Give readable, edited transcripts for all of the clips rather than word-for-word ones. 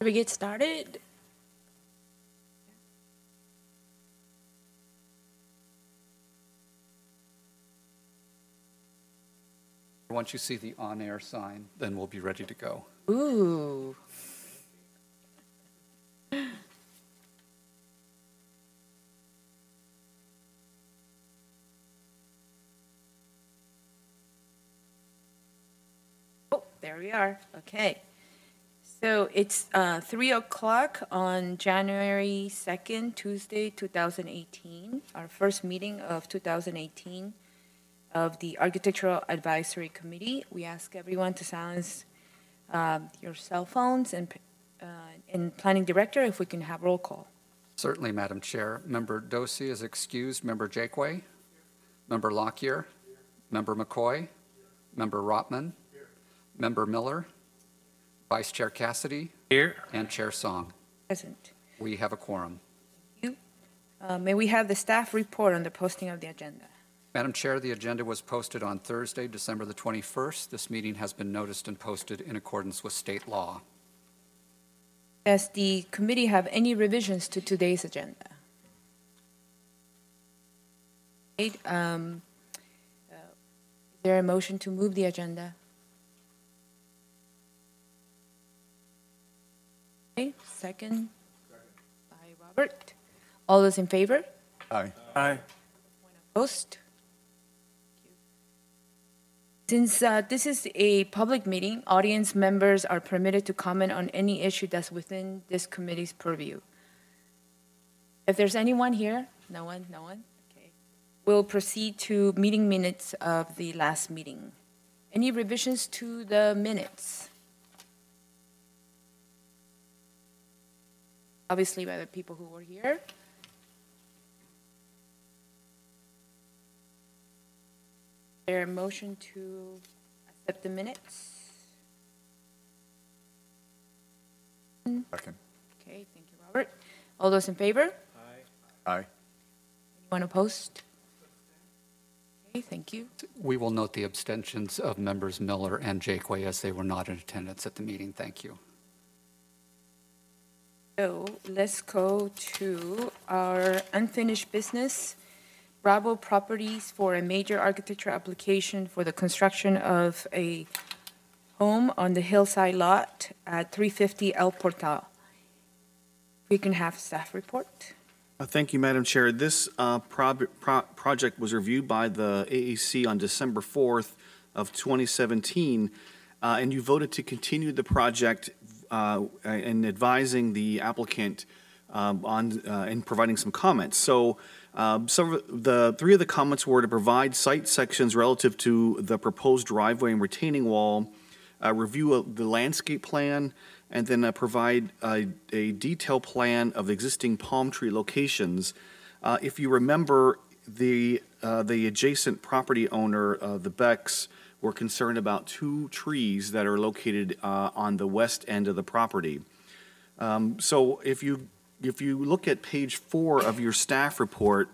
we get started? Once you see the on-air sign, then we'll be ready to go. Ooh. Oh, there we are. Okay. So it's 3 o'clock on January 2nd, Tuesday, 2018, our first meeting of 2018 of the Architectural Advisory Committee. We ask everyone to silence your cell phones, and Planning Director, if we can have roll call. Certainly, Madam Chair. Member Dosi is excused. Member Jakeway? Member Lockyer? Member McCoy? Member Rotman? Member Miller? Vice Chair Cassidy? Here. And Chair Song. Present. We have a quorum. Thank you. May we have the staff report on the posting of the agenda? Madam Chair, the agenda was posted on Thursday, December the 21st. This meeting has been noticed and posted in accordance with state law. Does the committee have any revisions to today's agenda? Is there a motion to move the agenda? Okay, second by Robert. All those in favor? Aye. Aye. Opposed? Since this is a public meeting, audience members are permitted to comment on any issue that's within this committee's purview. If there's anyone here, no one? Okay. We'll proceed to meeting minutes of the last meeting. Any revisions to the minutes? Obviously by the people who were here. Is there a motion to accept the minutes? Second. Okay, thank you, Robert. All those in favor? Aye. Anyone opposed? Okay, thank you. We will note the abstentions of members Miller and Jakeway as they were not in attendance at the meeting. Thank you. So let's go to our unfinished business. Bravo Properties for a major architectural application for the construction of a home on the hillside lot at 350 El Portal. We can have staff report. Thank you, Madam Chair. This project was reviewed by the AAC on December 4th of 2017, and you voted to continue the project and advising the applicant and providing some comments. So the three of the comments were to provide site sections relative to the proposed driveway and retaining wall, review of the landscape plan, and then provide a detailed plan of existing palm tree locations. If you remember, the adjacent property owner, the Becks, were concerned about two trees that are located on the west end of the property. So if you look at page 4 of your staff report,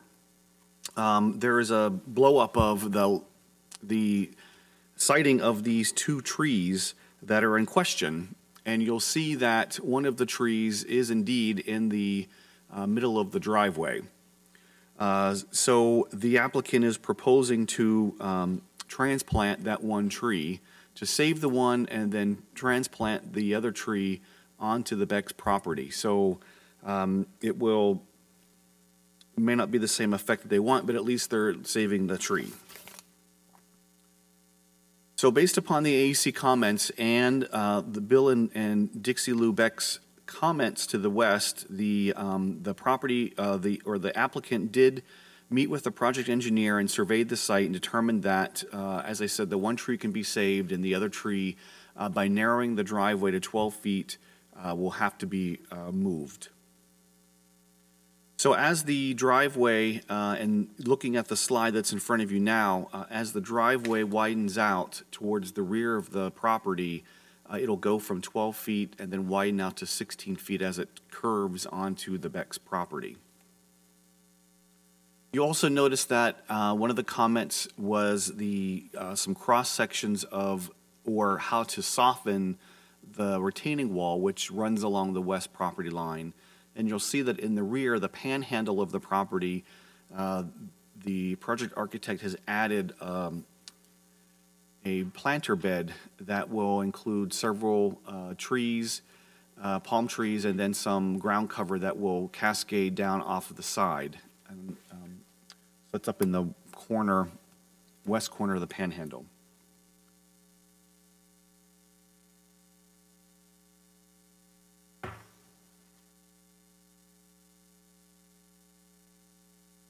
there is a blow-up of the sighting of these two trees that are in question. And you'll see that one of the trees is indeed in the middle of the driveway. So the applicant is proposing to transplant that one tree, to save the one and then transplant the other tree onto the Beck's property. So it may not be the same effect that they want, but at least they're saving the tree. So based upon the AAC comments and the Bill and Dixie Lou Beck's comments to the west, the property, the applicant did meet with the project engineer and surveyed the site and determined that, as I said, the one tree can be saved and the other tree, by narrowing the driveway to 12 feet, will have to be moved. So as the driveway, and looking at the slide that's in front of you now, as the driveway widens out towards the rear of the property, it'll go from 12 feet and then widen out to 16 feet as it curves onto the Beck's property. You also notice that one of the comments was some cross sections of, or how to soften the retaining wall, which runs along the west property line. And you'll see that in the rear, the panhandle of the property, the project architect has added a planter bed that will include several trees, palm trees, and then some ground cover that will cascade down off of the side. And, so it's up in the corner, west corner of the panhandle.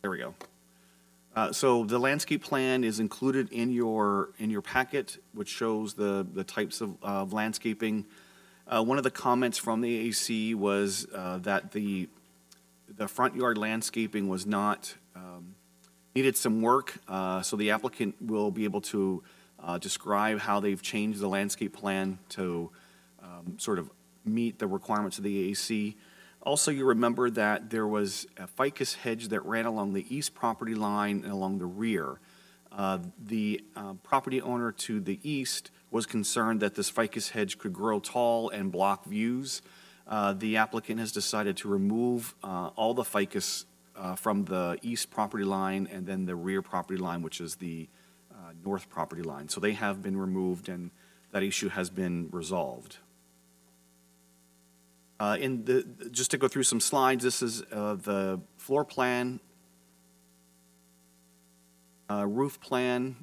There we go. So the landscape plan is included in your packet, which shows the types of landscaping. One of the comments from the AAC was that the front yard landscaping was not, needed some work. So the applicant will be able to describe how they've changed the landscape plan to sort of meet the requirements of the AAC. Also, you remember that there was a ficus hedge that ran along the east property line and along the rear. The property owner to the east was concerned that this ficus hedge could grow tall and block views. The applicant has decided to remove all the ficus from the east property line and then the rear property line, which is the north property line. So they have been removed and that issue has been resolved. Just to go through some slides, this is the floor plan, roof plan.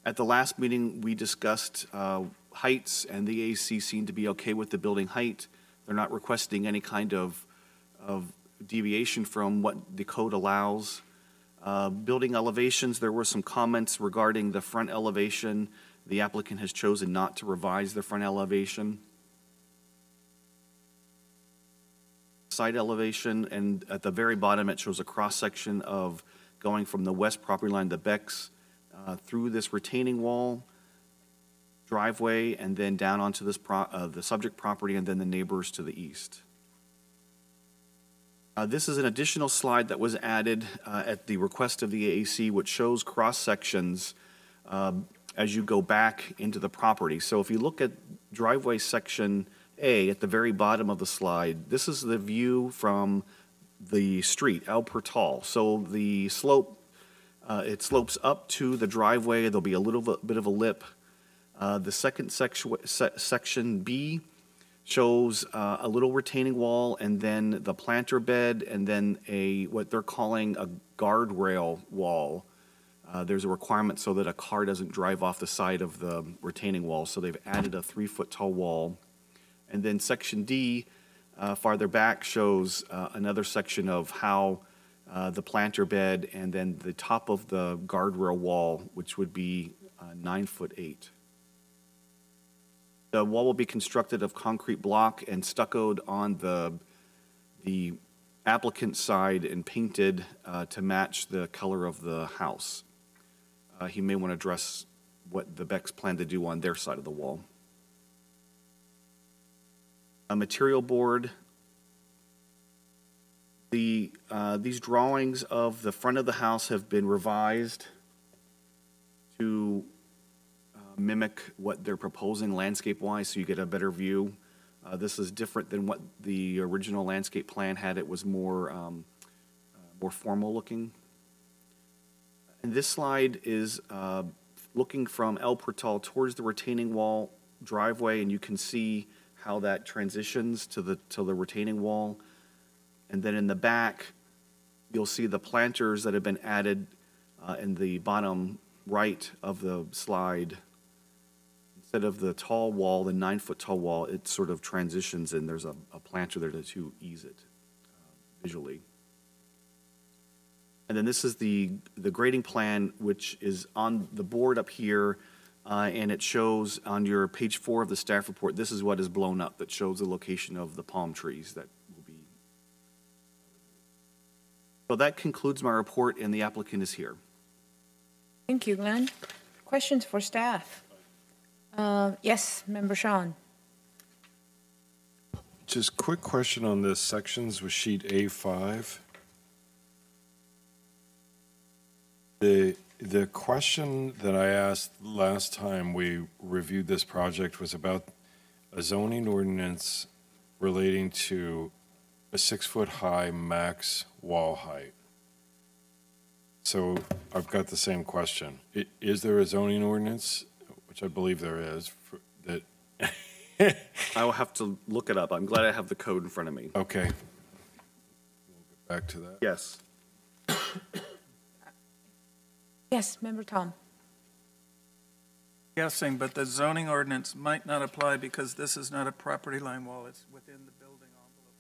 At the last meeting, we discussed heights, and the AAC seemed to be okay with the building height. They're not requesting any kind of deviation from what the code allows. Building elevations, there were some comments regarding the front elevation. The applicant has chosen not to revise the front elevation. Side elevation, and at the very bottom it shows a cross-section of going from the west property line, the Becks, through this retaining wall, driveway, and then down onto this the subject property, and then the neighbors to the east. This is an additional slide that was added at the request of the AAC, which shows cross-sections as you go back into the property. So if you look at driveway section A at the very bottom of the slide, this is the view from the street, El Portal. So the slope, it slopes up to the driveway. There'll be a little bit of a lip. The second section B shows a little retaining wall and then the planter bed and then what they're calling a guardrail wall. There's a requirement so that a car doesn't drive off the side of the retaining wall. So they've added a 3-foot tall wall. And then section D, farther back, shows another section of how the planter bed and then the top of the guardrail wall, which would be 9'8". The wall will be constructed of concrete block and stuccoed on the applicant's side and painted to match the color of the house. He may want to address what the Becks plan to do on their side of the wall. A material board. These drawings of the front of the house have been revised to mimic what they're proposing landscape-wise, so you get a better view. This is different than what the original landscape plan had. It was more formal looking. And this slide is looking from El Portal towards the retaining wall driveway, and you can see how that transitions to the retaining wall. And then in the back, you'll see the planters that have been added in the bottom right of the slide. Instead of the tall wall, the 9-foot tall wall, it sort of transitions and there's a planter there to ease it visually. And then this is the grading plan, which is on the board up here, and it shows on your page 4 of the staff report, this is what is blown up that shows the location of the palm trees that will be. So that concludes my report, and the applicant is here. Thank you, Glenn. Questions for staff? Yes, Member Sean. Just quick question on the sections with sheet A5. The question that I asked last time we reviewed this project was about a zoning ordinance relating to a 6-foot-high max wall height. So I've got the same question. Is there a zoning ordinance, which I believe there is, that, I will have to look it up. I'm glad I have the code in front of me. okay. We'll get back to that. Yes. Yes, Member Tom. Guessing, but the zoning ordinance might not apply because this is not a property line wall, it's within the building envelope of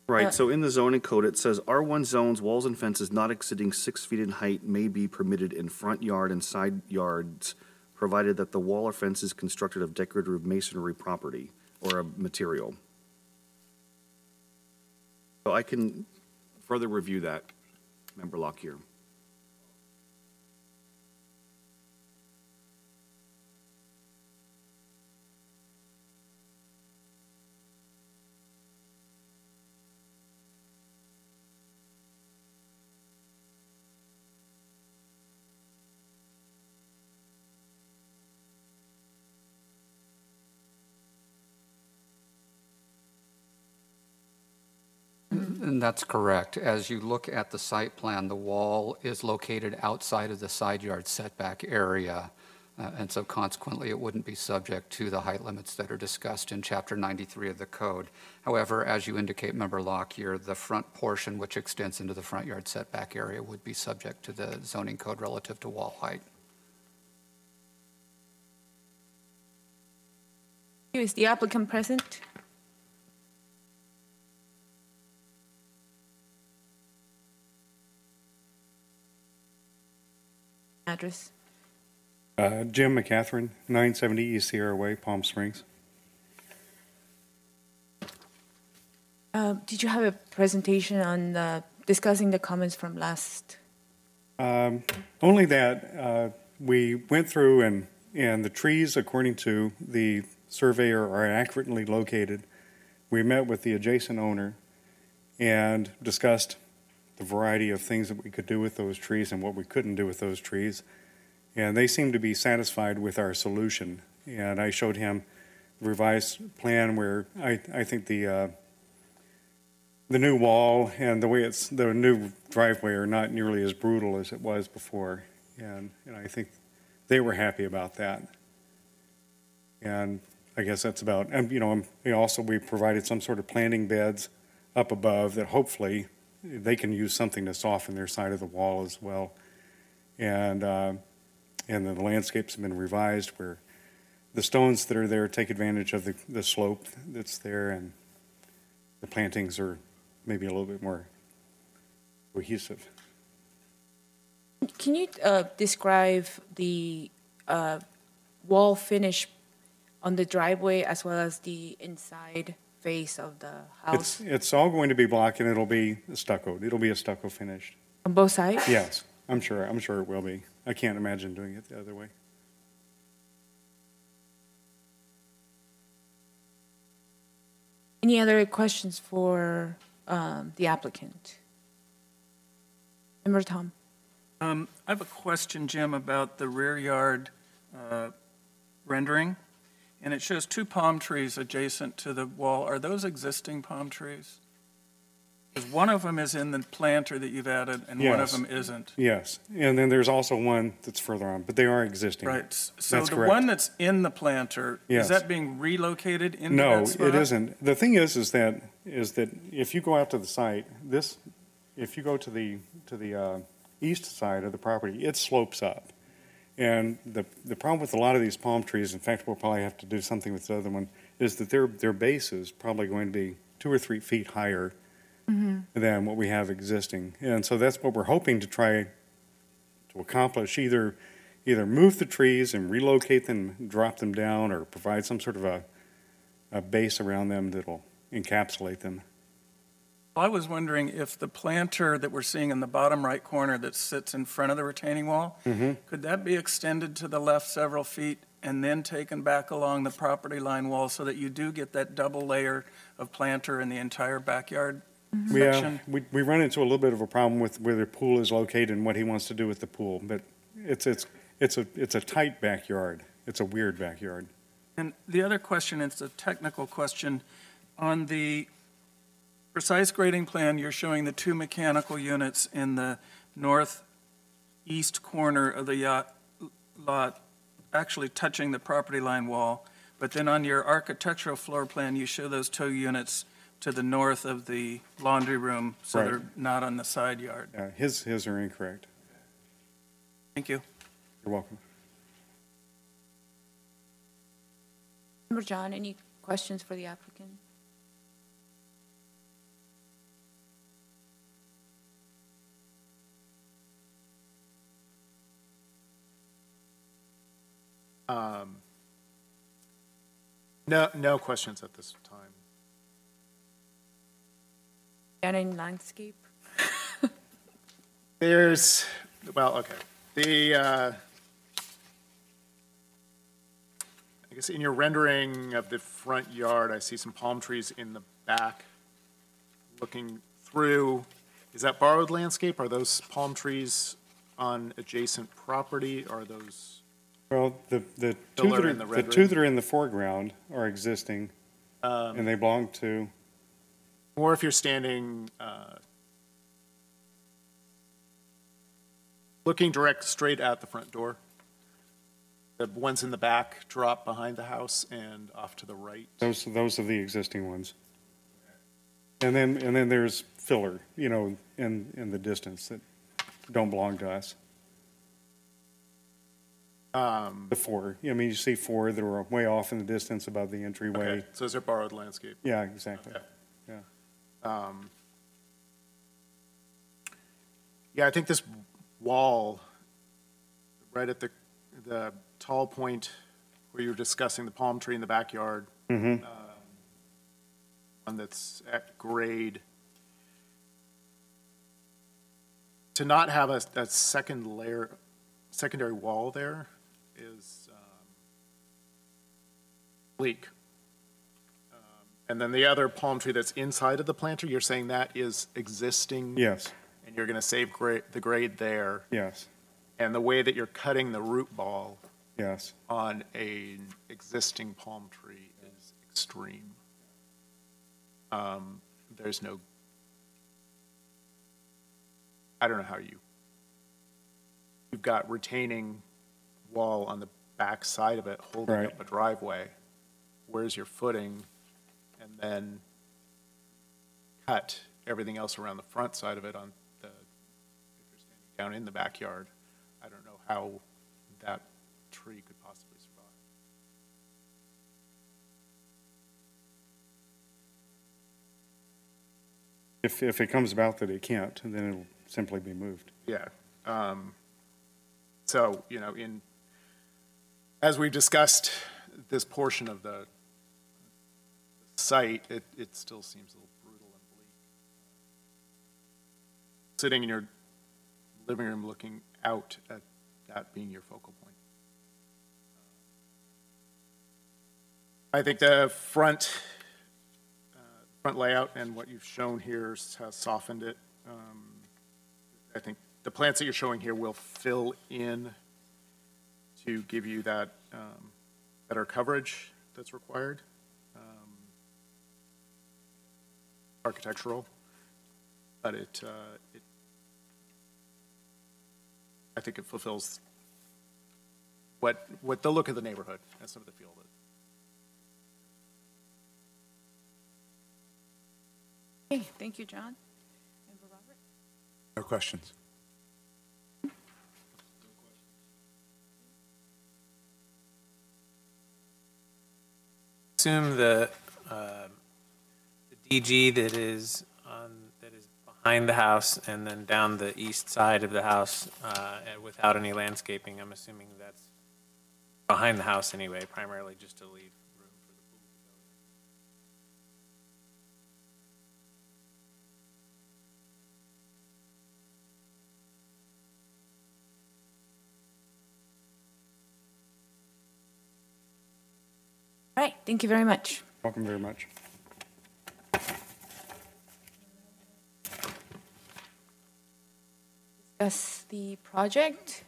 the house. Right, so in the zoning code, it says R1 zones, walls and fences not exceeding 6 feet in height may be permitted in front yard and side yards, provided that the wall or fence is constructed of decorative masonry property or a material. So I can further review that, Member Lockyer. And that's correct. As you look at the site plan, the wall is located outside of the side yard setback area. And so consequently, it wouldn't be subject to the height limits that are discussed in Chapter 93 of the code. However, as you indicate, Member Lockyer, the front portion, which extends into the front yard setback area, would be subject to the zoning code relative to wall height. Is the applicant present? Address. Jim McCatherine, 970 East Sierra Way, Palm Springs. Did you have a presentation on discussing the comments from last? Only that we went through and the trees, according to the surveyor, are accurately located. We met with the adjacent owner and discussed the variety of things that we could do with those trees and what we couldn't do with those trees. And they seemed to be satisfied with our solution. And I showed him the revised plan where I think the new wall and the new driveway are not nearly as brutal as it was before. And I think they were happy about that. And I guess that's about, we provided some sort of planting beds up above that hopefully they can use something to soften their side of the wall as well. And then the landscapes have been revised where the stones that are there take advantage of the slope that's there, and the plantings are maybe a little bit more cohesive. Can you describe the wall finish on the driveway as well as the inside face of the house? It's all going to be block, and it'll be stuccoed. It'll be a stucco finished. On both sides? Yes, I'm sure it will be. I can't imagine doing it the other way. Any other questions for the applicant? Member Tom. I have a question, Jim, about the rear yard rendering. And it shows 2 palm trees adjacent to the wall. Are those existing palm trees? Because one of them is in the planter that you've added, and one of them isn't. Yes, and then there's also one that's further on, but they are existing. Right. So That's the correct. one that's in the planter, Yes. is that being relocated into No, that spot? it isn't. The thing is that if you go out to the site, if you go to the east side of the property, it slopes up. And the problem with a lot of these palm trees, in fact, we'll probably have to do something with the other one, is that their base is probably going to be 2 or 3 feet higher than what we have existing. And so that's what we're hoping to try to accomplish either move the trees and relocate them, drop them down, or provide some sort of a base around them that'll encapsulate them. I was wondering if the planter that we're seeing in the bottom right corner that sits in front of the retaining wall, could that be extended to the left several feet and then taken back along the property line wall so that you do get that double layer of planter in the entire backyard section? We run into a little bit of a problem with where the pool is located and what he wants to do with the pool, but it's a tight backyard. It's a weird backyard. And the other question, it's a technical question. On the precise grading plan, you're showing the 2 mechanical units in the northeast corner of the lot actually touching the property line wall. But then on your architectural floor plan, you show those 2 units to the north of the laundry room, so Right. they're not on the side yard. His are incorrect. Thank you. You're welcome. Member John, any questions for the applicant? No questions at this time. Scanning landscape? There's, well, okay. I guess in your rendering of the front yard, I see some palm trees in the back. Looking through, is that borrowed landscape? Are those palm trees on adjacent property? Are those? Well, the two Pillar that are, in the the red two ring? that are in the foreground are existing, and they belong to, Or if you're standing, looking straight at the front door. The ones in the back drop behind the house and off to the right. those are the existing ones. And then there's filler, in the distance that don't belong to us. The 4, you see 4 that are way off in the distance above the entryway. Okay, so those are borrowed landscape. Yeah, exactly. Okay. Yeah. Yeah, I think this wall, right at the tall point where you're discussing the palm tree in the backyard, one that's at grade, to not have a secondary wall there is bleak. And then the other palm tree that's inside of the planter, you're saying that is existing? Yes, And you're going to save the grade there? yes, And the way that you're cutting the root ball yes. on an existing palm tree is extreme. There's no, I don't know how you've got retaining wall on the back side of it holding Right. up a driveway. Where's your footing? And then cut everything else around the front side of it on if you're standing down in the backyard. I don't know how that tree could possibly survive. If it comes about that it can't, then it'll simply be moved. Yeah. So, as we've discussed this portion of the site, it still seems a little brutal and bleak. Sitting in your living room looking out at that being your focal point. I think the front layout and what you've shown here has softened it. I think the plants that you're showing here will fill in to give you that better coverage that's required. Architectural, but I think it fulfills what the look of the neighborhood and some of the feel of it. Okay, thank you, John. Member Robert? No questions. Assume the DG that is behind the house and then down the east side of the house without any landscaping. I'm assuming that's behind the house anyway, primarily just to leave room for the pool to go in. All right, thank you very much. Welcome very much. Discuss the project.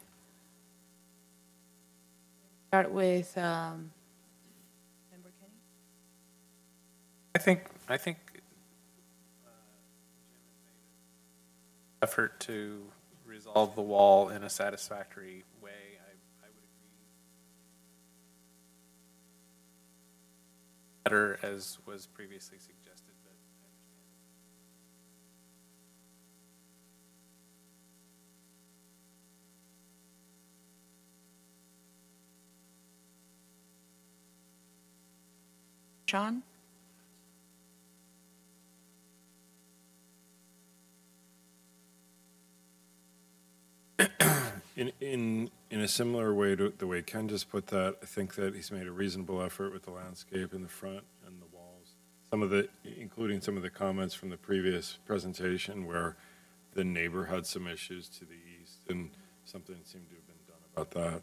Start with Member Kenny. I think effort to resolve the wall in a satisfactory way. I would agree. Better as was previously suggested, but I understand. Sean? In a similar way to the way Ken just put that, I think that he's made a reasonable effort with the landscape in the front and the walls. Including some of the comments from the previous presentation where the neighbor had some issues to the east and something seemed to have been done about that.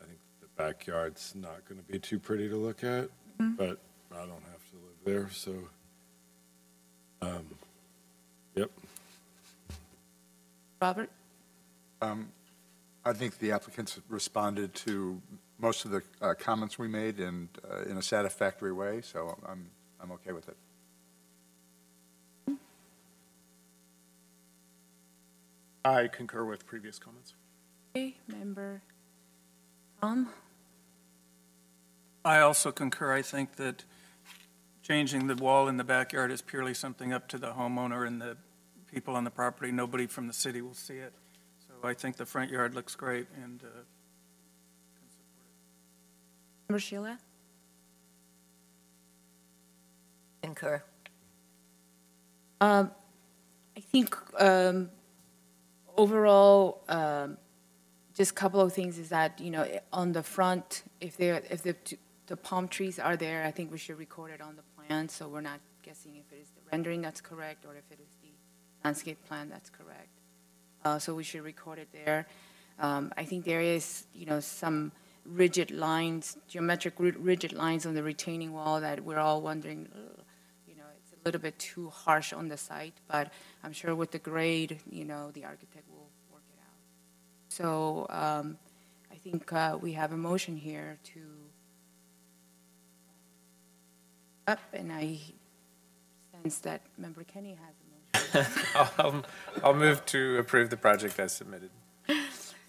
I think the backyard's not going to be too pretty to look at, but I don't have to live there, so, yep. Robert? I think the applicants responded to most of the comments we made and in a satisfactory way, so I'm okay with it. I concur with previous comments. Okay, Member Tom? I also concur. I think that changing the wall in the backyard is purely something up to the homeowner and the people on the property. Nobody from the city will see it. So I think the front yard looks great and can support it. Member Sheila? Concur. I think overall, just a couple of things is that, you know, on the front, if the palm trees are there, I think we should record it on the plan, so we're not guessing if it is the rendering that's correct or if it is the landscape plan that's correct. So we should record it there. I think there is, you know, some rigid lines, geometric rigid lines on the retaining wall that we're all wondering, you know, it's a little bit too harsh on the site, but I'm sure with the grade, you know, the architect will work it out. So I think we have a motion here to up, and I sense that Member Kenny has a motion. I'll move to approve the project as submitted.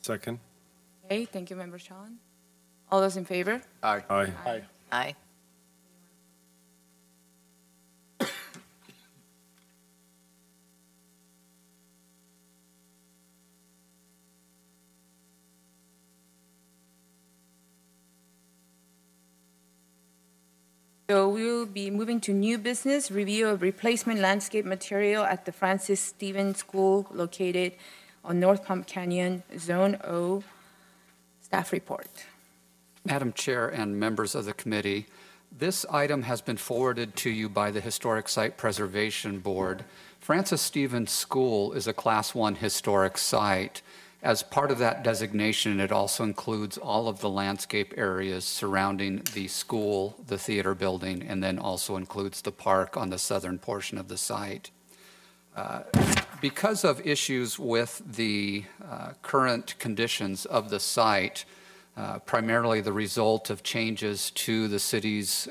Second? Okay, thank you, Member Sean. All those in favor? Aye. Aye. Aye. So we will be moving to new business, review of replacement landscape material at the Francis Stevens School located on North Palm Canyon, Zone O. Staff report. Madam Chair and members of the committee, this item has been forwarded to you by the Historic Site Preservation Board. Francis Stevens School is a Class 1 historic site. As part of that designation, it also includes all of the landscape areas surrounding the school, the theater building, and then also includes the park on the southern portion of the site. Because of issues with the current conditions of the site, primarily the result of changes to the city's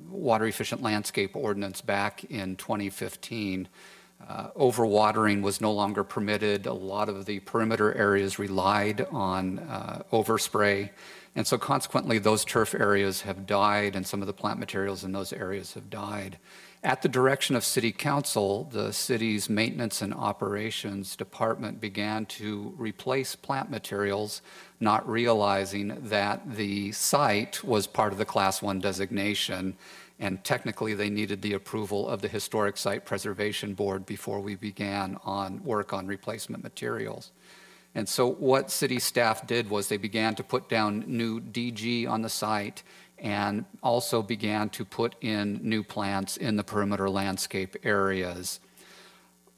water efficient landscape ordinance back in 2015, overwatering was no longer permitted. A lot of the perimeter areas relied on overspray, and so consequently those turf areas have died and some of the plant materials in those areas have died. At the direction of City Council, the city's Maintenance and Operations Department began to replace plant materials, not realizing that the site was part of the Class 1 designation, and technically they needed the approval of the Historic Site Preservation Board before we began on work on replacement materials. And so what city staff did was they began to put down new DG on the site and also began to put in new plants in the perimeter landscape areas.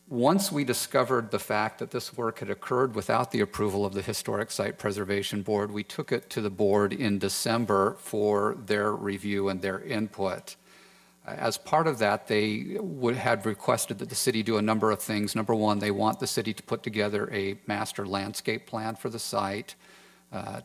Once we discovered the fact that this work had occurred without the approval of the Historic Site Preservation Board, we took it to the board in December for their review and their input. As part of that, they had requested that the city do a number of things. Number one, they want the city to put together a master landscape plan for the site,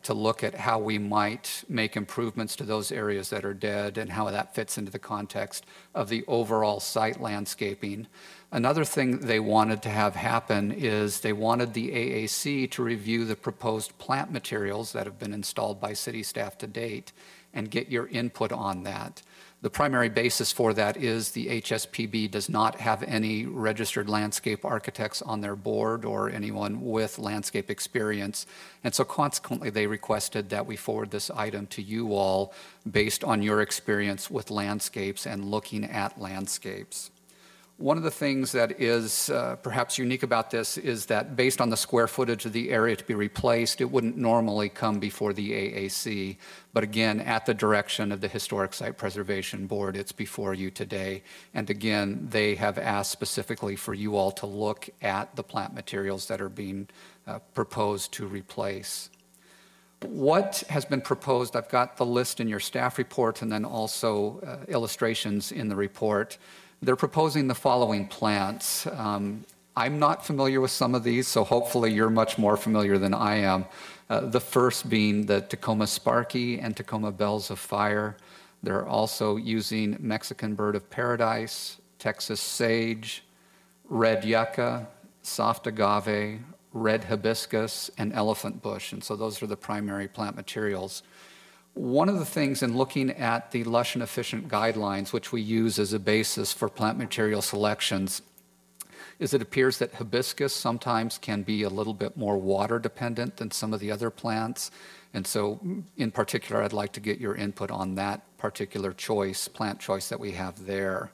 to look at how we might make improvements to those areas that are dead and how that fits into the context of the overall site landscaping. Another thing they wanted to have happen is they wanted the AAC to review the proposed plant materials that have been installed by city staff to date and get your input on that. The primary basis for that is the HSPB does not have any registered landscape architects on their board or anyone with landscape experience. And so consequently, they requested that we forward this item to you all based on your experience with landscapes and looking at landscapes. One of the things that is perhaps unique about this is that based on the square footage of the area to be replaced, it wouldn't normally come before the AAC. But again, at the direction of the Historic Site Preservation Board, it's before you today. And again, they have asked specifically for you all to look at the plant materials that are being proposed to replace. What has been proposed, I've got the list in your staff report and then also illustrations in the report. They're proposing the following plants. I'm not familiar with some of these, so hopefully you're much more familiar than I am. The first being the Tacoma Sparky and Tacoma Bells of Fire. They're also using Mexican Bird of Paradise, Texas Sage, Red Yucca, Soft Agave, Red Hibiscus, and Elephant Bush. And so those are the primary plant materials. One of the things in looking at the lush and efficient guidelines, which we use as a basis for plant material selections, is it appears that hibiscus sometimes can be a little bit more water dependent than some of the other plants. And so in particular, I'd like to get your input on that particular choice, plant choice that we have there.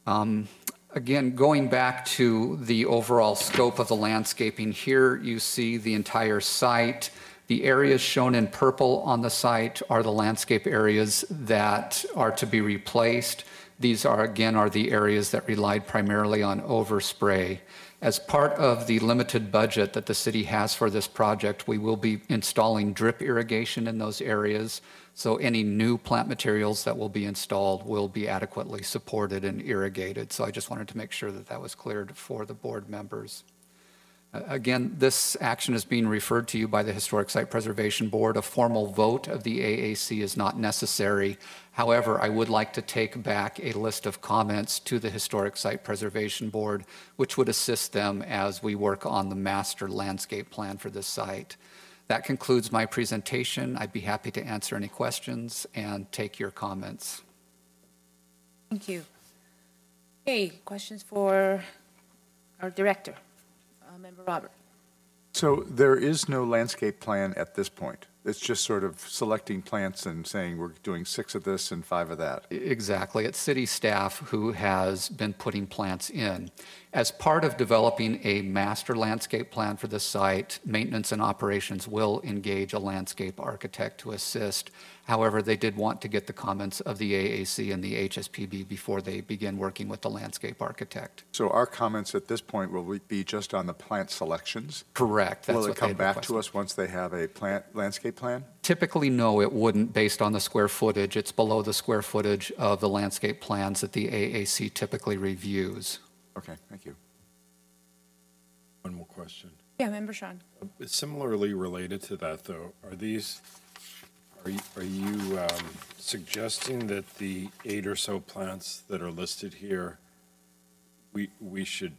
Again, going back to the overall scope of the landscaping, here you see the entire site. The areas shown in purple on the site are the landscape areas that are to be replaced. These are, again, are the areas that relied primarily on overspray. As part of the limited budget that the city has for this project, we will be installing drip irrigation in those areas. So any new plant materials that will be installed will be adequately supported and irrigated. So I just wanted to make sure that that was cleared for the board members. Again, this action is being referred to you by the Historic Site Preservation Board. A formal vote of the AAC is not necessary. However, I would like to take back a list of comments to the Historic Site Preservation Board, which would assist them as we work on the master landscape plan for this site. That concludes my presentation. I'd be happy to answer any questions and take your comments. Thank you. Okay, questions for our director? Member Robert. So there is no landscape plan at this point. It's just sort of selecting plants and saying we're doing 6 of this and 5 of that. Exactly. It's city staff who has been putting plants in. As part of developing a master landscape plan for the site, maintenance and operations will engage a landscape architect to assist. However, they did want to get the comments of the AAC and the HSPB before they begin working with the landscape architect. So our comments at this point will be just on the plant selections? Correct. That's will it what come they'd back requested. to us once they have a landscape plan? Typically, no, it wouldn't based on the square footage. It's below the square footage of the landscape plans that the AAC typically reviews. Okay, thank you. One more question. Yeah, Member Sean. Similarly related to that, though, are you suggesting that the 8 or so plants that are listed here, we should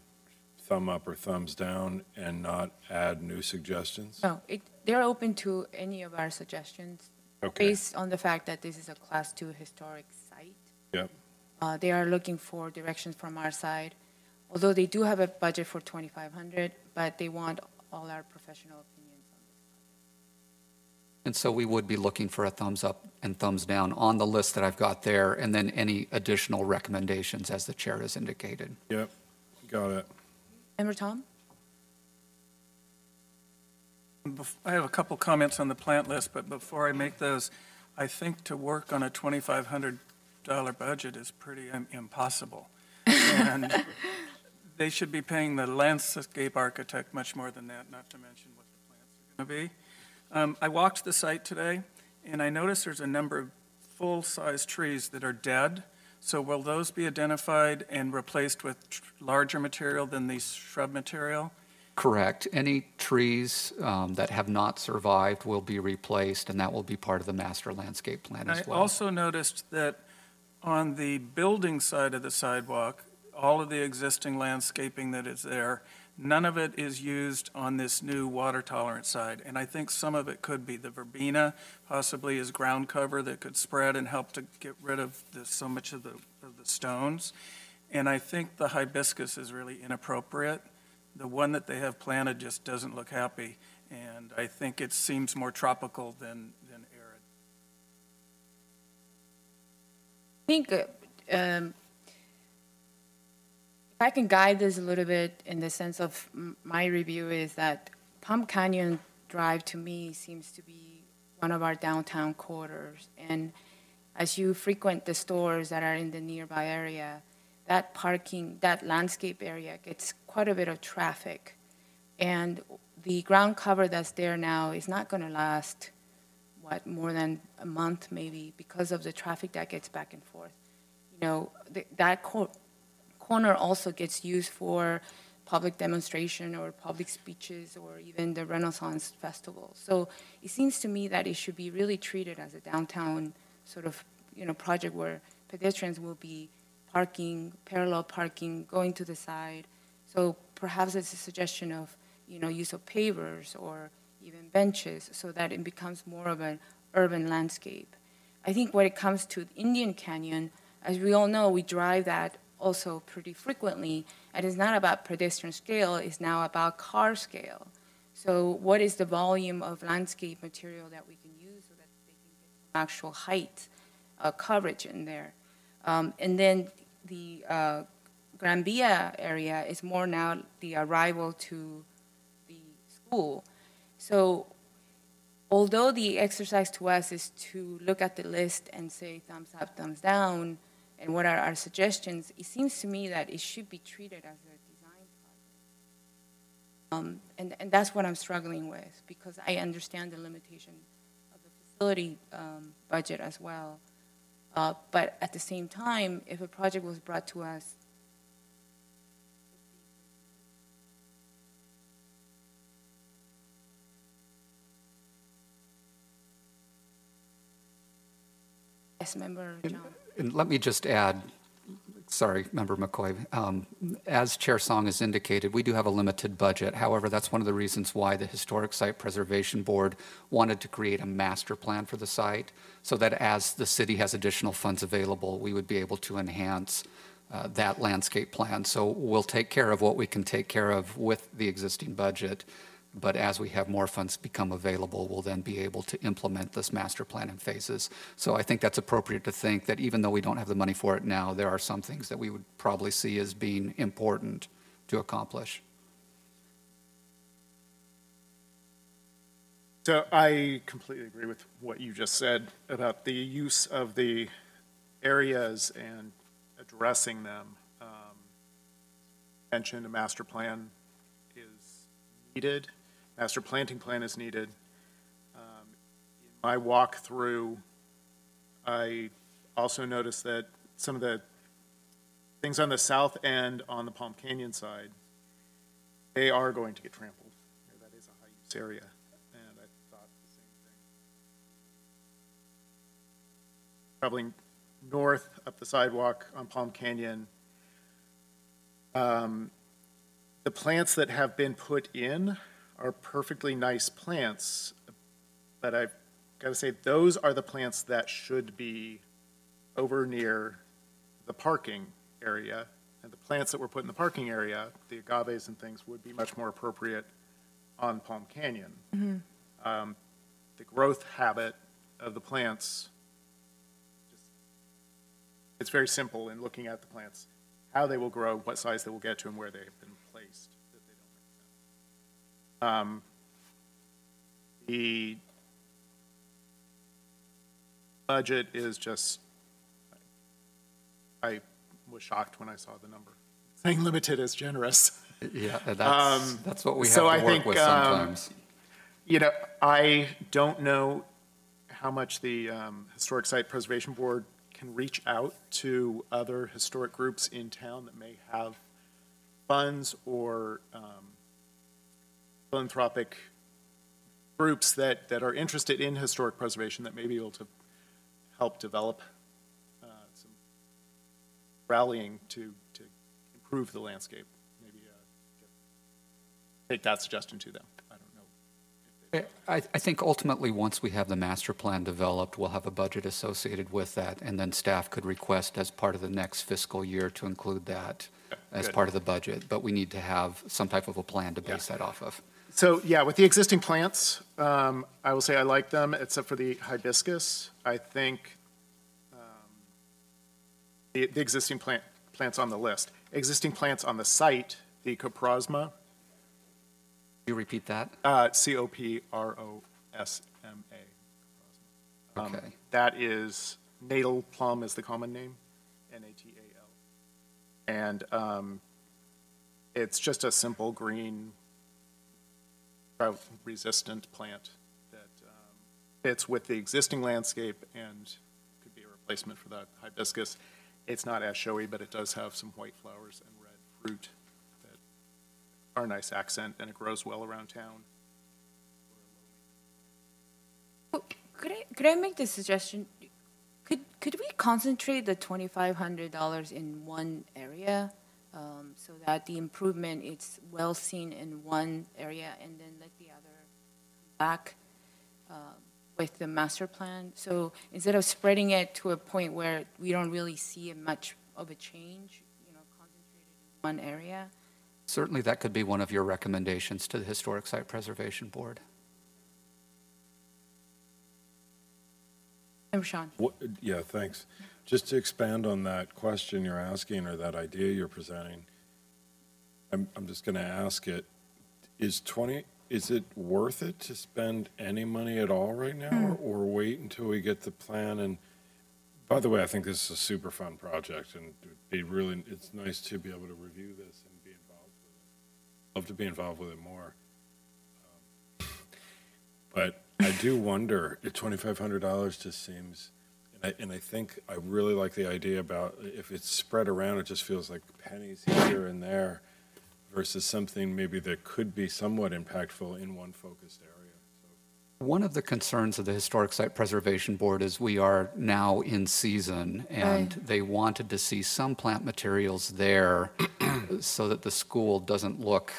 thumb up or thumbs down and not add new suggestions? No, they're open to any of our suggestions Okay. based on the fact that this is a Class 2 historic site. Yep. They are looking for directions from our side, although they do have a budget for 2,500, but they want all our professional opinions on this project. And so we would be looking for a thumbs up and thumbs down on the list that I've got there, and then any additional recommendations as the chair has indicated. Yep, got it. Member Tom? I have a couple comments on the plant list, but before I make those, I think to work on a $2,500 budget is pretty impossible. And they should be paying the landscape architect much more than that, not to mention what the plants are going to be. I walked the site today, and I noticed there's a number of full-size trees that are dead. So will those be identified and replaced with larger material than the shrub material? Correct. Any trees that have not survived will be replaced, and that will be part of the master landscape plan as well. I also noticed that on the building side of the sidewalk, all of the existing landscaping that is there, none of it is used on this new water tolerant side. And I think some of it could be the verbena, possibly as ground cover that could spread and help to get rid of so much of the stones. And I think the hibiscus is really inappropriate. The one that they have planted just doesn't look happy. And I think it seems more tropical than arid. I think if I can guide this a little bit in the sense of my review is that Palm Canyon Drive to me seems to be one of our downtown corridors. And as you frequent the stores that are in the nearby area, that parking, that landscape area gets quite a bit of traffic. And the ground cover that's there now is not going to last, more than a month maybe because of the traffic that gets back and forth. You know, that corner also gets used for public demonstration or public speeches or even the Renaissance Festival. So it seems to me that it should be really treated as a downtown sort of, project where pedestrians will be parking, parallel parking, going to the side. So perhaps it's a suggestion of, use of pavers or even benches so that it becomes more of an urban landscape. I think when it comes to Indian Canyon, as we all know, we drive that also pretty frequently, and it's not about pedestrian scale, it's now about car scale. So what is the volume of landscape material that we can use so that they can get some actual height coverage in there? And then the Granvilla area is more now the arrival to the school. So although the exercise to us is to look at the list and say thumbs up, thumbs down, and what are our suggestions, it seems to me that it should be treated as a design project. And that's what I'm struggling with, because I understand the limitation of the facility budget as well. But at the same time, if a project was brought to us, yes, Member John. And let me just add, sorry, Member McCoy, as Chair Song has indicated, we do have a limited budget. However, that's one of the reasons why the Historic Site Preservation Board wanted to create a master plan for the site, so that as the city has additional funds available, we would be able to enhance that landscape plan. So we'll take care of what we can take care of with the existing budget, but as we have more funds become available, we'll then be able to implement this master plan in phases. So I think that's appropriate to think that even though we don't have the money for it now, there are some things that we would probably see as being important to accomplish. So I completely agree with what you just said about the use of the areas and addressing them. Mentioned a master plan is needed. Master planting plan is needed. In my walk through, I also noticed that some of the things on the south end on the Palm Canyon side, they are going to get trampled. That is a high-use area, and I thought the same thing. Traveling north up the sidewalk on Palm Canyon, the plants that have been put in are perfectly nice plants, but I've got to say those are the plants that should be over near the parking area, and the plants that were put in the parking area, the agaves and things, would be much more appropriate on Palm Canyon. The growth habit of the plants, it's very simple in looking at the plants, how they will grow, what size they will get to, and where they have been placed, that they don't make sense. The budget is just, I was shocked when I saw the number. Saying limited is generous. Yeah, that's what we have so to I work think, with sometimes. You know, I don't know how much the Historic Site Preservation Board can reach out to other historic groups in town that may have funds or philanthropic groups that are interested in historic preservation that may be able to help develop some rallying to improve the landscape. Maybe take that suggestion to them. I don't know. I think ultimately, once we have the master plan developed, we'll have a budget associated with that, and then staff could request as part of the next fiscal year to include that as good. part of the budget. But we need to have some type of a plan to base that off of. So, yeah, with the existing plants, I will say I like them, except for the hibiscus. I think the existing plants on the list. Existing plants on the site, the coprosma. You repeat that? Coprosma. Okay. That is, natal plum is the common name, Natal. And it's just a simple green, drought-resistant plant that fits with the existing landscape and could be a replacement for that hibiscus. It's not as showy, but it does have some white flowers and red fruit that are a nice accent, and it grows well around town. Could I make the suggestion? Could we concentrate the $2,500 in one area, so that the improvement is well seen in one area, and then let the other come back with the master plan? So instead of spreading it to a point where we don't really see much of a change, concentrated in one area. Certainly, that could be one of your recommendations to the Historic Site Preservation Board. Member Sean. Yeah, thanks. Just to expand on that question you're asking or that idea you're presenting, I'm just going to ask it, is it worth it to spend any money at all right now or wait until we get the plan? And by the way, I think this is a super fun project, and it's nice to be able to review this and be involved with it. Love to be involved with it more. But I do wonder, if $2,500 just seems, and I think I really like the idea about if it's spread around, it just feels like pennies here and there versus something maybe that could be somewhat impactful in one focused area. One of the concerns of the Historic Site Preservation Board is we are now in season, and they wanted to see some plant materials there so that the school doesn't look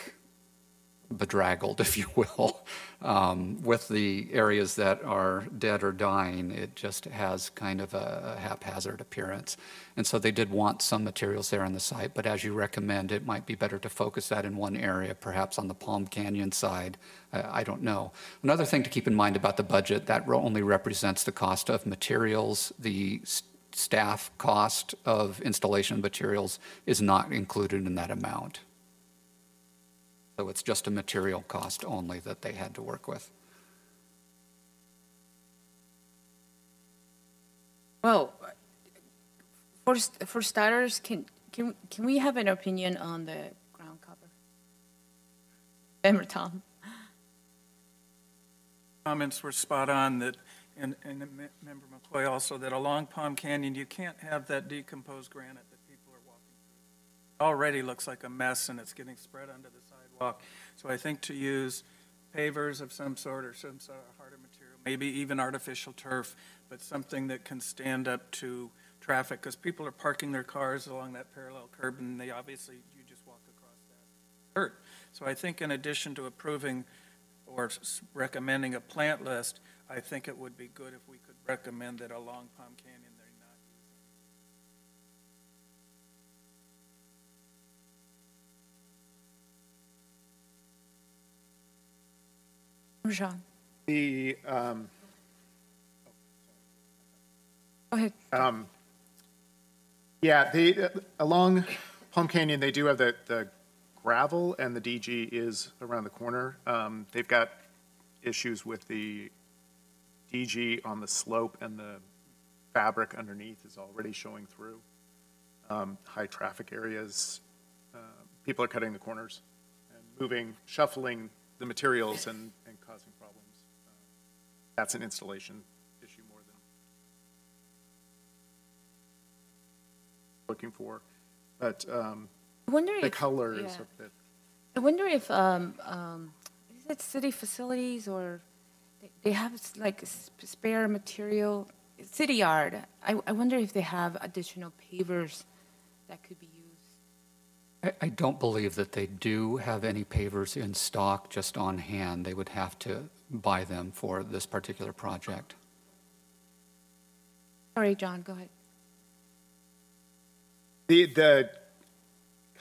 bedraggled, if you will. With the areas that are dead or dying, it just has kind of a haphazard appearance. And so they did want some materials there on the site, but as you recommend, it might be better to focus that in one area, perhaps on the Palm Canyon side. I don't know. Another thing to keep in mind about the budget, that only represents the cost of materials. The staff cost of installation of materials is not included in that amount. So it's just a material cost only that they had to work with. Well, for starters, can we have an opinion on the ground cover? Member Tom. Comments were spot on that, and Member McCoy also, that along Palm Canyon, you can't have that decomposed granite that people are walking through. It already looks like a mess, and it's getting spread onto the sidewalk. So I think to use pavers of some sort or some sort of harder material, maybe even artificial turf, but something that can stand up to traffic, because people are parking their cars along that parallel curb, and you just walk across that dirt. So I think in addition to approving or recommending a plant list, I think it would be good if we could recommend that along Palm Canyon they're not Member Sean, The, go ahead. yeah, along Palm Canyon, they do have the gravel, and the DG is around the corner. They've got issues with the DG on the slope, and the fabric underneath is already showing through. High traffic areas, people are cutting the corners and moving, shuffling the materials and causing problems. That's an installation issue more than looking for. But I wonder the if color is yeah. a bit. I wonder if is it city facilities or they have like spare material, city yard. I wonder if they have additional pavers that could be used. I don't believe that they do have any pavers in stock just on hand. They would have to buy them for this particular project. Sorry, John, go ahead. The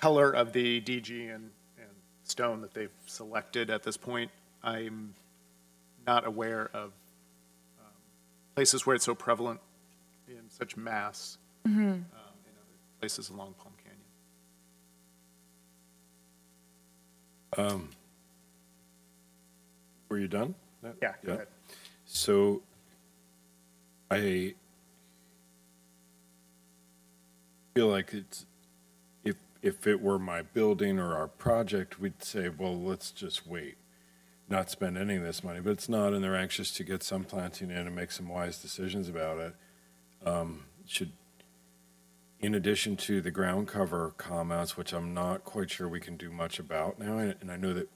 color of the DG and stone that they've selected at this point, I'm not aware of places where it's so prevalent in such mass in other places along Palm Canyon. Were you done? Yeah, go ahead. So I feel like it's, if it were my building or our project, we'd say, well, let's just wait, not spend any of this money, but it's not, and they're anxious to get some planting in and make some wise decisions about it. Should, in addition to the ground cover comments, which I'm not quite sure we can do much about now, and I know that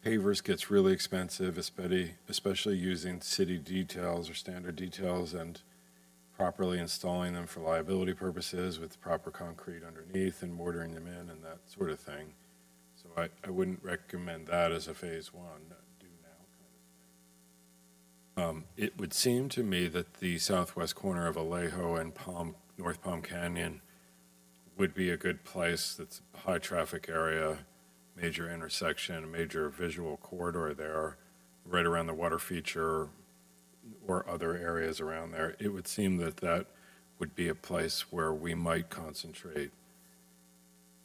pavers gets really expensive, especially using city details or standard details and properly installing them for liability purposes with proper concrete underneath and mortaring them in and that sort of thing. So I wouldn't recommend that as a phase one, do now kind of thing. It would seem to me that the southwest corner of Alejo and North Palm Canyon would be a good place. That's a high traffic area, major intersection, a major visual corridor there, right around the water feature or other areas around there. It would seem that that would be a place where we might concentrate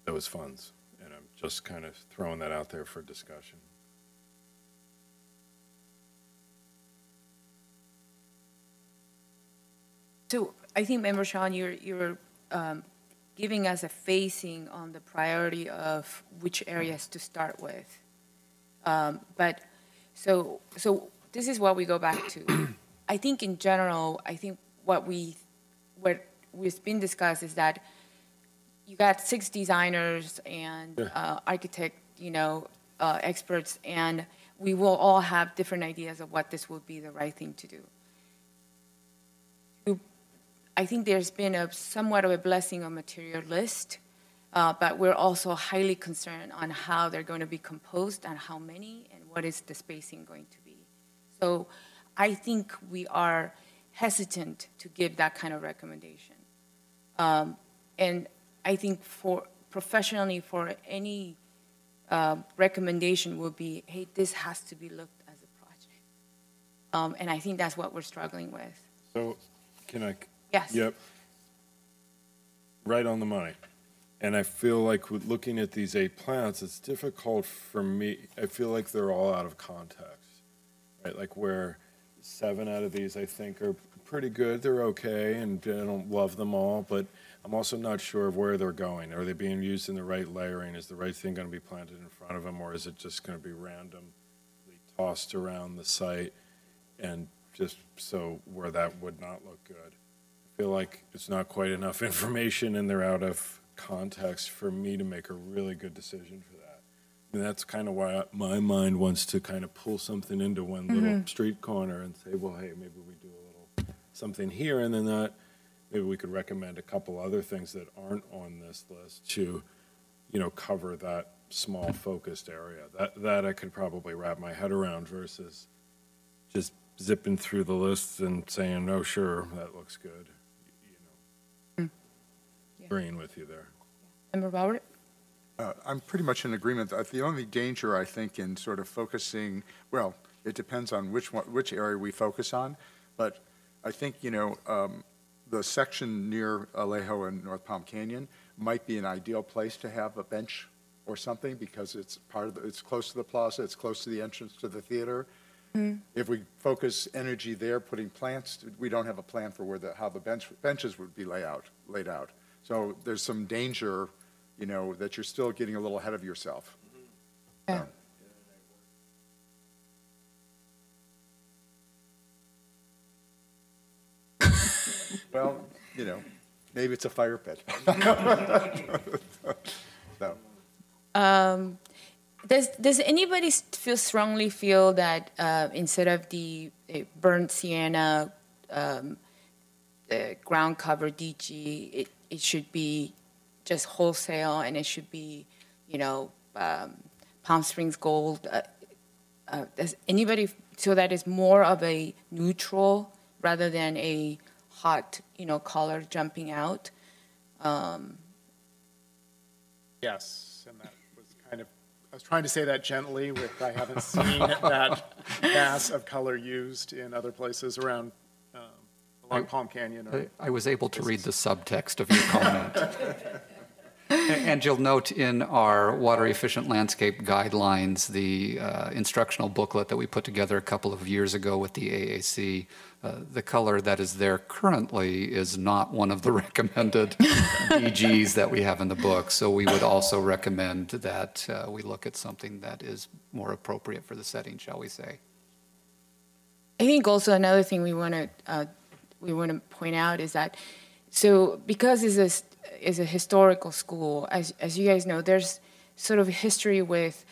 those funds. And I'm just kind of throwing that out there for discussion. So I think, Member Sean, you're giving us a phasing on the priority of which areas to start with. But so this is what we go back to. I think in general, I think what we've been discussed is that you got 6 designers and architect, experts, and we will all have different ideas of what this would be the right thing to do. I think there's been somewhat of a blessing of material list, but we're also highly concerned on how they're going to be composed and how many and what is the spacing going to be. So I think we are hesitant to give that kind of recommendation. And I think professionally for any recommendation would be, hey, this has to be looked as a project. And I think that's what we're struggling with. So can I? Yes. Yep. Right on the money. And I feel like with looking at these 8 plants, it's difficult for me. I feel like they're all out of context, right? Like where 7 out of these I think are pretty good. They're okay, and I don't love them all, but I'm also not sure of where they're going. Are they being used in the right layering? Is the right thing going to be planted in front of them, or is it just going to be randomly tossed around the site and just so where that would not look good? I feel like it's not quite enough information and they're out of context for me to make a really good decision for that. And that's kind of why my mind wants to kind of pull something into one little street corner and say, well, hey, maybe we do a little something here, and then that maybe we could recommend a couple other things that aren't on this list to, cover that small focused area. That I could probably wrap my head around versus just zipping through the lists and saying, oh, sure, that looks good. Agreeing with you there. Member Robert? I'm pretty much in agreement. The only danger, I think, in sort of focusing, well, It depends on which area we focus on. But I think, the section near Alejo and North Palm Canyon might be an ideal place to have a bench or something because it's it's close to the plaza, it's close to the entrance to the theater. If we focus energy there, putting plants, we don't have a plan for how the benches would be laid out. So there's some danger, that you're still getting a little ahead of yourself. Yeah. Well, maybe it's a fire pit. So. Does anybody strongly feel that instead of the burnt sienna ground cover DG, it should be just wholesale and it should be, Palm Springs gold? Does anybody feel that is more of a neutral rather than a hot, color jumping out? Yes, and that was I was trying to say that gently I haven't seen that mass of color used in other places around, along Palm Canyon. I was able to read the subtext of your comment. And you'll note in our water efficient landscape guidelines, the instructional booklet that we put together a couple of years ago with the AAC, the color that is there currently is not one of the recommended DGs that we have in the book. So we would also recommend that we look at something that is more appropriate for the setting, shall we say. I think also another thing we want to point out is that, so because it's a historical school, as you guys know, there's sort of a history with,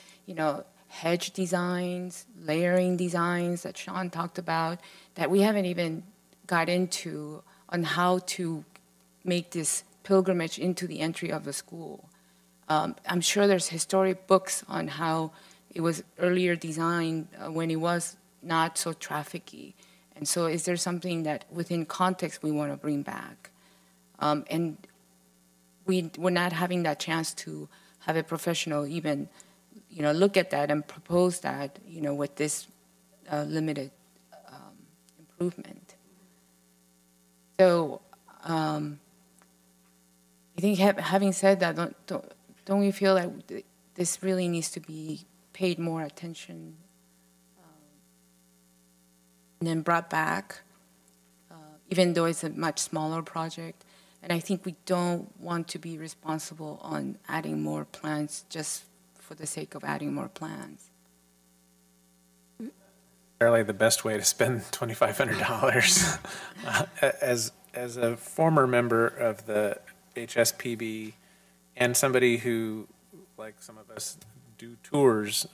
hedge designs, layering designs that Sean talked about that we haven't even got into on how to make this pilgrimage into the entry of the school. I'm sure there's historic books on how it was earlier designed when it was not so trafficky. And so is there something that within context we want to bring back? And we're not having that chance to have a professional even, look at that and propose that, with this limited improvement. So I think having said that, don't we feel that this really needs to be paid more attention and then brought back, even though it's a much smaller project? And I think we don't want to be responsible on adding more plants just for the sake of adding more plants. Fairly the best way to spend $2,500. As a former member of the HSPB and somebody who, like some of us, do tours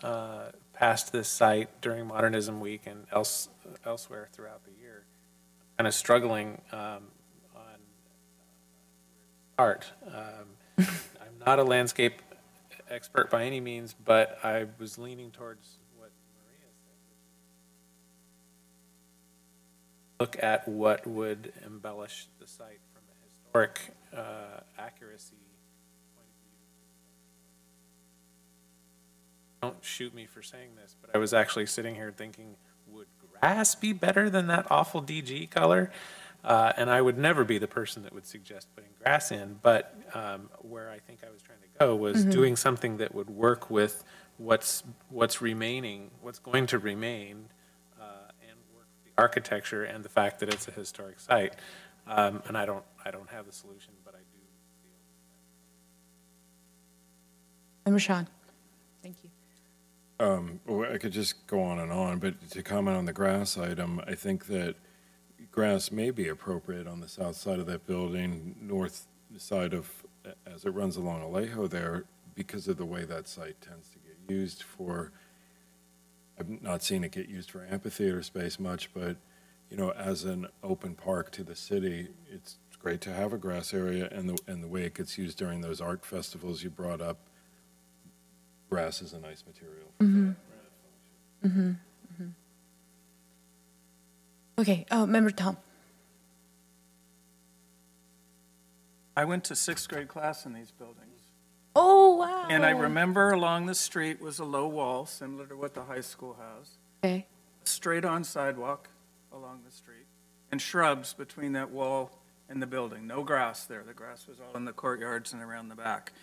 past this site during Modernism Week and elsewhere throughout the year, kind of struggling on art. I'm not a landscape expert by any means, but I was leaning towards what Maria said. Look at what would embellish the site from a historic accuracy point of view. Don't shoot me for saying this, but I was actually sitting here thinking, would grass be better than that awful DG color? And I would never be the person that would suggest putting grass in, but where I think I was trying to go was doing something that would work with what's remaining, what's going to remain, and work with the architecture and the fact that it's a historic site. And I don't have the solution, but I do feel. And Rashawn, thank you. Well, I could just go on, but to comment on the grass item, I think that grass may be appropriate on the south side of that building, north side of, as it runs along Alejo there, because of the way that site tends to get used for, I've not seen it get used for amphitheater space much, but, as an open park to the city, it's great to have a grass area, and the way it gets used during those art festivals you brought up, grass is a nice material. Okay, Member Tom. I went to 6th grade class in these buildings. Oh, wow. And I remember along the street was a low wall, similar to what the high school has. Okay. straight-on sidewalk along the street, and shrubs between that wall and the building. No grass there. The grass was all in the courtyards and around the back.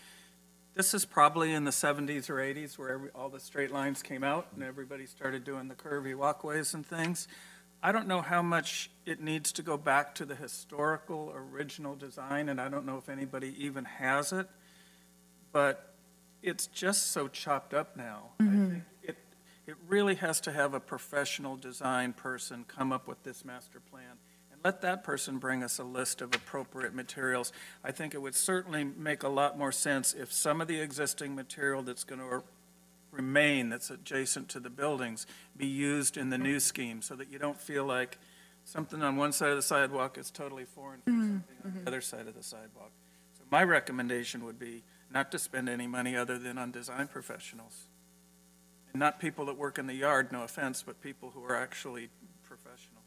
This is probably in the 70s or 80s where all the straight lines came out and everybody started doing the curvy walkways and things. I don't know how much it needs to go back to the historical original design, and I don't know if anybody even has it, but it's just so chopped up now. I think it really has to have a professional design person come up with this master plan. Let that person bring us a list of appropriate materials. I think it would certainly make a lot more sense if some of the existing material that's going to remain, that's adjacent to the buildings, be used in the new scheme so that you don't feel like something on one side of the sidewalk is totally foreign from something on the other side of the sidewalk. So my recommendation would be not to spend any money other than on design professionals. And not people that work in the yard, no offense, but people who are actually professionals.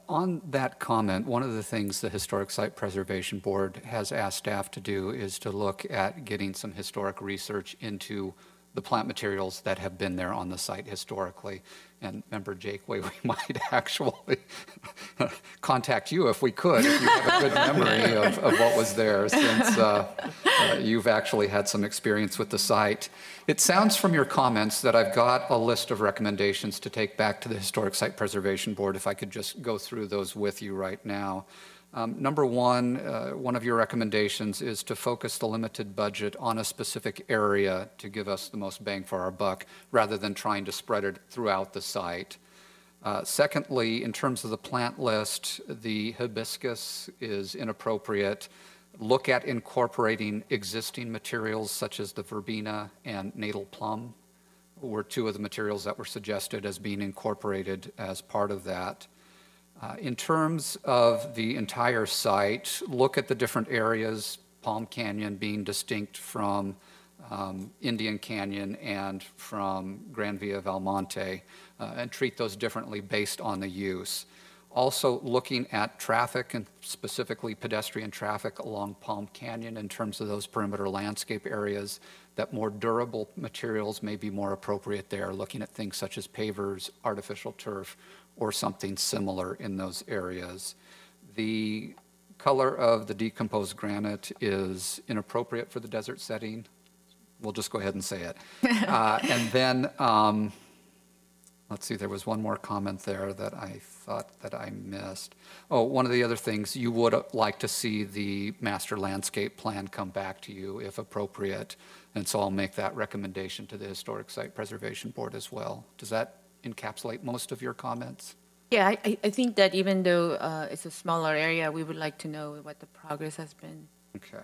On that comment, one of the things the Historic Site Preservation Board has asked staff to do is to look at getting some historic research into the plant materials that have been there on the site historically. And Member Jakeway, we might actually contact you if we could, if you have a good memory of what was there, since you've actually had some experience with the site. It sounds from your comments that I've got a list of recommendations to take back to the Historic Site Preservation Board, if I could just go through those with you right now. Number one of your recommendations is to focus the limited budget on a specific area to give us the most bang for our buck, rather than trying to spread it throughout the site. Secondly, in terms of the plant list, the hibiscus is inappropriate. Look at incorporating existing materials such as the verbena and natal plum were two of the materials that were suggested as being incorporated as part of that. In terms of the entire site, look at the different areas, Palm Canyon being distinct from Indian Canyon and from Gran Via Valmonte, and treat those differently based on the use. Also looking at traffic, and specifically pedestrian traffic along Palm Canyon in terms of those perimeter landscape areas, that more durable materials may be more appropriate there, looking at things such as pavers, artificial turf, or something similar in those areas. The color of the decomposed granite is inappropriate for the desert setting. We'll just go ahead and say it. And then, let's see, there was one more comment there that I thought that I missed. Oh, one of the other things, you would like to see the master landscape plan come back to you if appropriate. And so I'll make that recommendation to the Historic Site Preservation Board as well. Does that encapsulate most of your comments? Yeah, I think that even though it's a smaller area, we would like to know what the progress has been. Okay.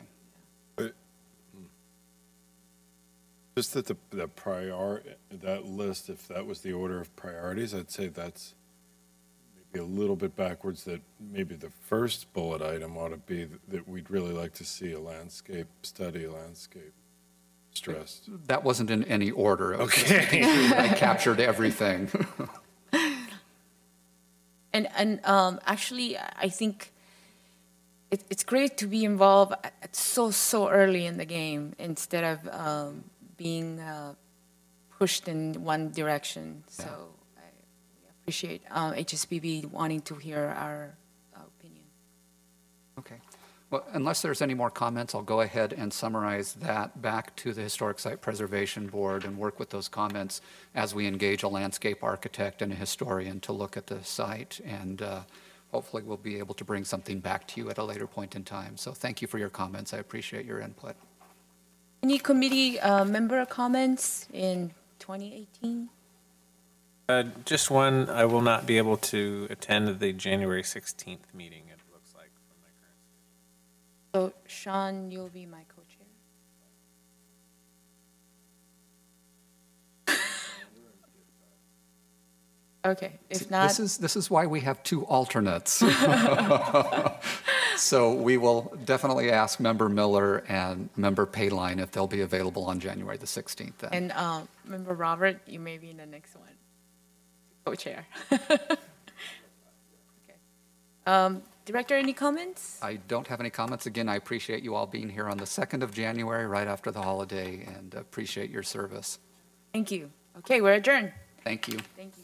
Just that that list, if that was the order of priorities, I'd say that's maybe a little bit backwards, that maybe the first bullet item ought to be that we'd really like to see a landscape study, landscape stressed. That wasn't in any order. Okay. I captured everything. And actually, I think it's great to be involved at so early in the game instead of being pushed in one direction. So I appreciate HSBB wanting to hear our opinion. Okay. Well, unless there's any more comments, I'll go ahead and summarize that back to the Historic Site Preservation Board and work with those comments as we engage a landscape architect and a historian to look at the site. And hopefully we'll be able to bring something back to you at a later point in time. So thank you for your comments. I appreciate your input. Any committee member comments in 2018? Just one, I will not be able to attend the January 16th meeting, it looks like, from my current schedule. So Sean, you'll be my co-chair. Okay, if not. This is why we have two alternates. So we will definitely ask Member Miller and Member Payline if they'll be available on January the 16th then. And Member Robert, you may be in the next one. Co-chair. Okay. Director, any comments? I don't have any comments. Again, I appreciate you all being here on the 2nd of January, right after the holiday, and appreciate your service. Thank you. Okay, we're adjourned. Thank you. Thank you.